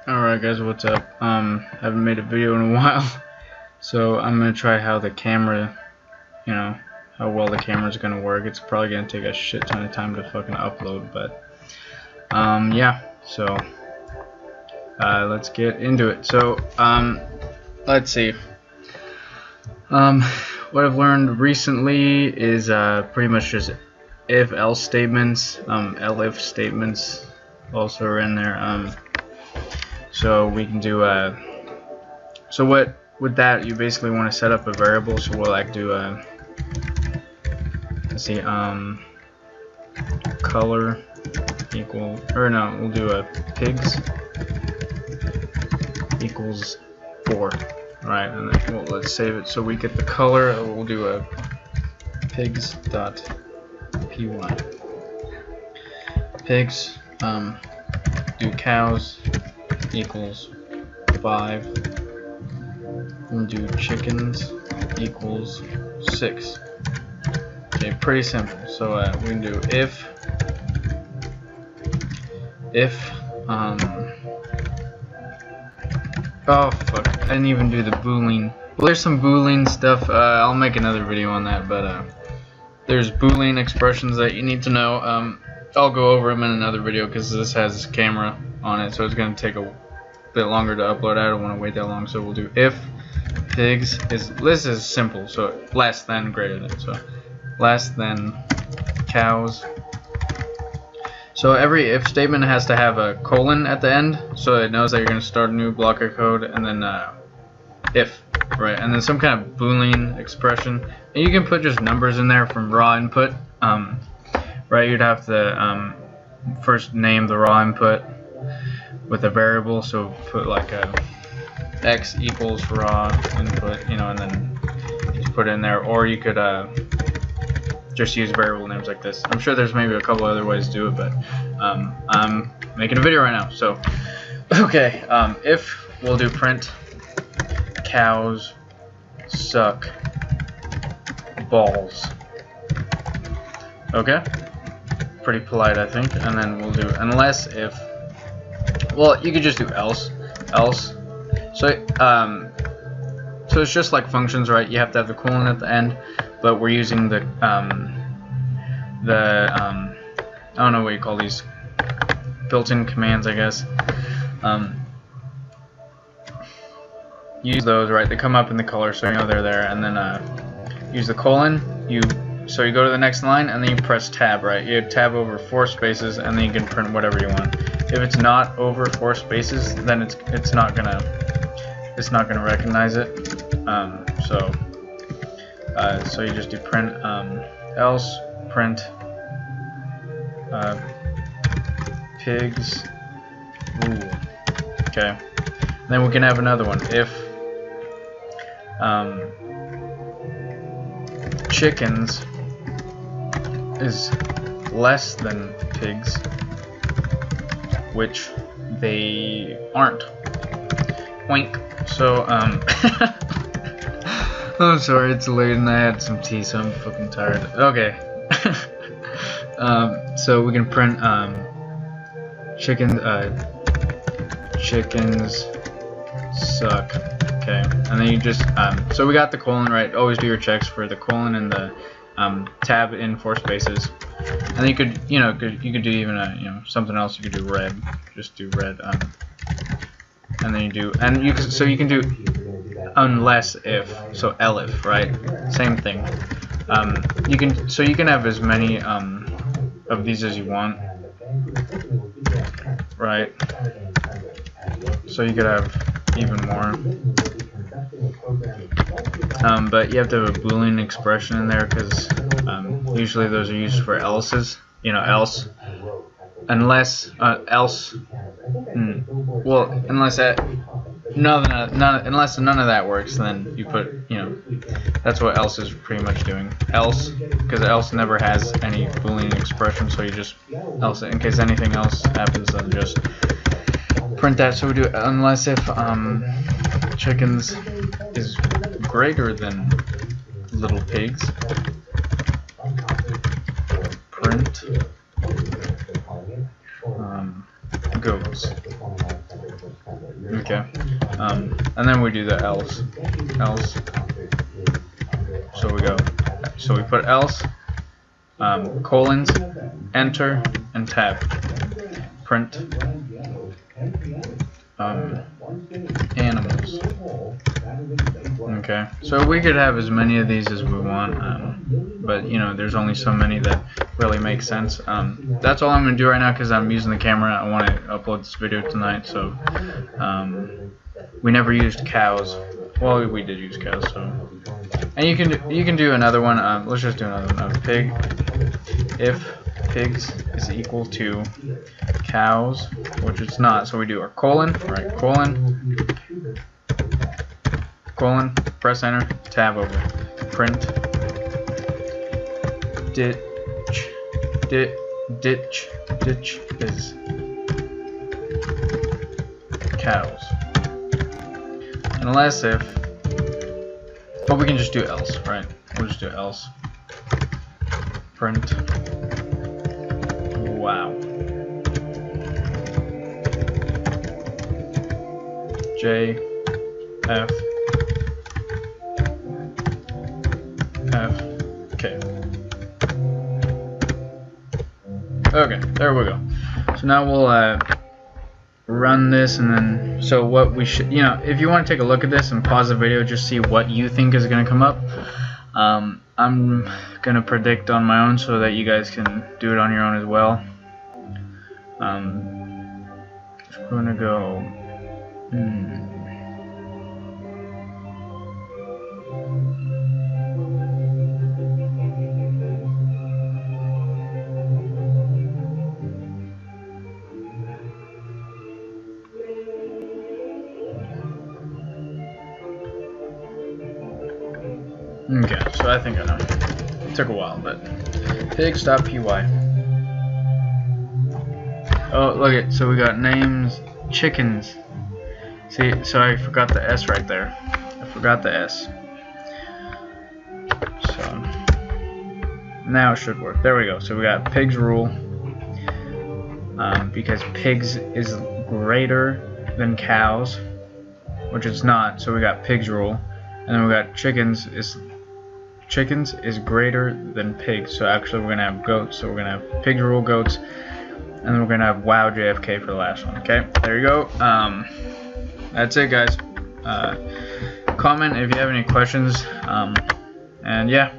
Alright guys, what's up? Haven't made a video in a while, so I'm gonna try how the camera, how well the camera's gonna work. It's probably gonna take a shit ton of time to fucking upload, but yeah, so let's get into it. So let's see. What I've learned recently is pretty much just if-else statements. Elif statements also are in there. So we can do so what with that, you basically want to set up a variable. So we'll like do let's see, color equal, or no, we'll do a pigs equals 4, right? And then let's save it. So we get the color. We'll do a pigs dot py pigs do cows equals 5, and do chickens equals 6. Okay, pretty simple. So we can do if oh fuck, I didn't even do the boolean. Well, there's some boolean stuff. I'll make another video on that, but there's boolean expressions that you need to know. I'll go over them in another video because this has camera on it, so it's going to take a bit longer to upload. I don't want to wait that long, so we'll do if pigs is, this is simple, so less than, greater than, so less than cows. So every if statement has to have a colon at the end, so it knows that you're going to start a new block of code, and then if, right, and then some kind of boolean expression, and you can put just numbers in there from raw input. Right, you'd have to first name the raw input with a variable, so put like a x equals raw input, and then you just put it in there, or you could just use variable names like this. I'm sure there's maybe a couple other ways to do it, but I'm making a video right now. So okay, if we'll do print cows suck balls. Okay, pretty polite, I think. And then we'll do unless if, well, you could just do else. So so it's just like functions, right? You have to have the colon at the end, but we're using the I don't know what you call these, built-in commands, I guess. Use those, right? They come up in the color, so you know they're there. And then use the colon. So you go to the next line, and then you press tab, right? You tab over 4 spaces, and then you can print whatever you want. If it's not over 4 spaces, then it's not gonna recognize it. So you just do print else print pigs. Ooh. Okay. Then we can have another one. If chickens is less than pigs, which they aren't. Oink. So I'm sorry, it's late and I had some tea, so I'm fucking tired. Okay. So we can print chickens suck. Okay, and then you just so we got the colon, right? Always do your checks for the colon and the tab in 4 spaces, and then you could you could do even something else. You could do red, just do red, and then you do, and you can, so you can do unless if, so elif, right? Same thing. You can have as many of these as you want, right? So you could have even more. But you have to have a boolean expression in there, because usually those are used for else's, else, unless else, well, unless that unless none of that works, then you put, that's what else is pretty much doing. Else, because else never has any boolean expression, so you just else, in case anything else happens, then just print that. So we do unless if chickens is greater than little pigs, print goats. Okay. And then we do the else. So we put else, colons, enter, and tab. Print animals. Okay, so we could have as many of these as we want, but you know, there's only so many that really make sense. That's all I'm going to do right now because I'm using the camera. I want to upload this video tonight, so we never used cows. Well, we did use cows, so. And you can do another one. Let's just do another one. Pig. If pigs is equal to cows, which it's not, so we do our colon, right? Colon, press enter, tab over, print, ditch is cows, unless if, but we can just do else, right? We'll just do else, print, wow, J, F, okay. Okay, there we go. So now we'll run this, and then so what we should, you know, if you want to take a look at this and pause the video, just see what you think is going to come up. I'm gonna predict on my own so that you guys can do it on your own as well. We're gonna go. Okay, so I think I know. It took a while, but pigs.py. Oh, look it. So we got names, chickens. See, so I forgot the S right there. I forgot the S. So now it should work. There we go. So we got pigs rule. Because pigs is greater than cows, which it's not. So we got pigs rule, and then we got chickens is greater than pigs. So actually we're gonna have goats. So we're gonna have pigs rule goats, and then we're gonna have wow JFK for the last one. Okay, there you go. That's it, guys. Comment if you have any questions, and yeah.